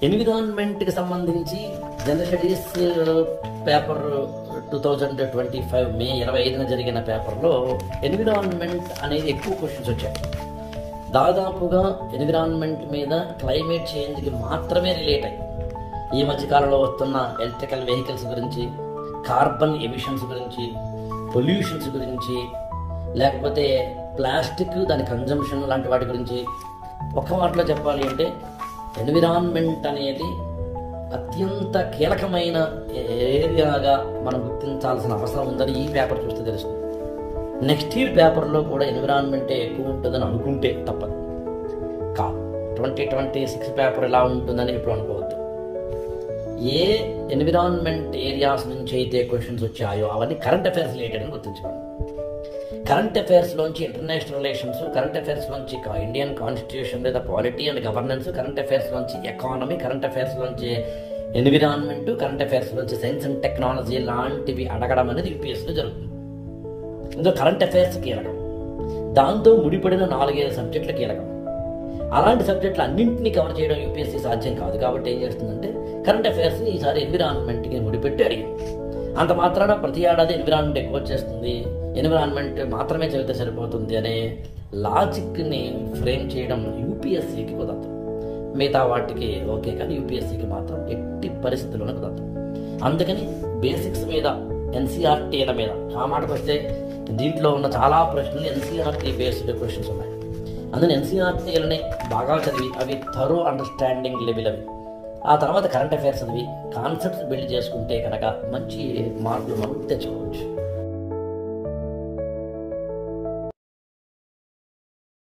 ఎన్విరాన్మెంట్కి సంబంధించి general studies paper 2025 మే 25న జరిగిన పేపర్లో ఎన్విరాన్మెంట్ అనేది ఎక్కువ క్వశ్చన్స్ వచ్చాయి. దాదాపుగా ఎన్విరాన్మెంట్ మీద క్లైమేట్ చేంజ్కి మాత్రమే రిలేట్ అయ్యి ఈ మధ్యకాలంలో వస్తున్న ఎలక్ట్రికల్ వెహికల్స్ గురించి, కార్బన్ ఎమిషన్స్ గురించి, పొల్యూషన్స్ గురించి, లేకపోతే ప్లాస్టిక్ దాని కన్జంప్షన్ లాంటి వాటి గురించి ఒక్క మాటలో చెప్పాలి అంటే ఎన్విరాన్మెంట్ అనేది అత్యంత కీలకమైన ఏరియాగా మనం గుర్తించాల్సిన అవసరం ఉందని ఈ పేపర్ చూస్తే తెలుస్తుంది. నెక్స్ట్ ఇయర్ పేపర్లో కూడా ఎన్విరాన్మెంటే ఎక్కువ ఉంటుందని అనుకుంటే తప్పదు. 2026 పేపర్ ఎలా ఉంటుందని ఇప్పుడు అనుకోవద్దు. ఏ ఎన్విరాన్మెంట్ ఏరియాస్ నుంచి అయితే క్వశ్చన్స్ వచ్చాయో అవన్నీ కరెంట్ అఫైర్స్ రిలేటెడ్ అని గుర్తించుకోండి. కరెంట్ అఫైర్స్లోంచి ఇంటర్నేషనల్ రిలేషన్స్, కరెంట్ అఫైర్స్లోంచి ఇండియన్ కాన్స్టిట్యూషన్ లేదా పాలిటీ అండ్ గవర్నెన్స్, కరెంట్ అఫైర్స్లోంచి ఎకానమీ, కరెంట్ అఫైర్స్లోంచి ఎన్విరాన్మెంట్, కరెంట్ అఫైర్స్లోంచి సైన్స్ అండ్ టెక్నాలజీ లాంటివి అడగడం అనేది యూపీఎస్సీలో జరుగుతుంది. ఇందులో కరెంట్ అఫైర్స్ కీలకం, దాంతో ముడిపడిన 4-5 సబ్జెక్టులు కీలకం. అలాంటి సబ్జెక్టులు అన్నింటినీ కవర్ చేయడం యూపీఎస్సీ సాధ్యం కాదు. కాబట్టి ఏం చేస్తుందంటే కరెంట్ అఫైర్స్ని ఈసారి ఎన్విరాన్మెంట్కి ముడిపెట్టి అడిగింది. అంత మాత్రాన ప్రతి ఏడాది ఎన్విరాన్మెంట్ ఎక్కువ వచ్చేస్తుంది, ఎన్విరాన్మెంట్ మాత్రమే చదివితే సరిపోతుంది అనే లాజిక్ని ఫ్రేమ్ చేయడం యూపీఎస్సీకి కుదరదు. మిగతా వాటికి ఓకే, కానీ యూపీఎస్సీకి మాత్రం ఎట్టి పరిస్థితుల్లోనే కుదరదు. అందుకని బేసిక్స్ మీద, ఎన్సీఆర్టీల మీద, ఆ మాటకు వస్తే దీంట్లో ఉన్న చాలా ప్రశ్నలు ఎన్సీఆర్టీ బేస్డ్ క్వశ్చన్స్ ఉన్నాయి. అందుకని ఎన్సీఆర్టీలని బాగా చదివి అవి థరో అండర్స్టాండింగ్ లెవెల్ అవి, ఆ తర్వాత కరెంట్ అఫైర్స్ చదివి కాన్సెప్ట్స్ బిల్డ్ చేసుకుంటే కనుక మంచి మార్కులు మనం తెచ్చుకోవచ్చు.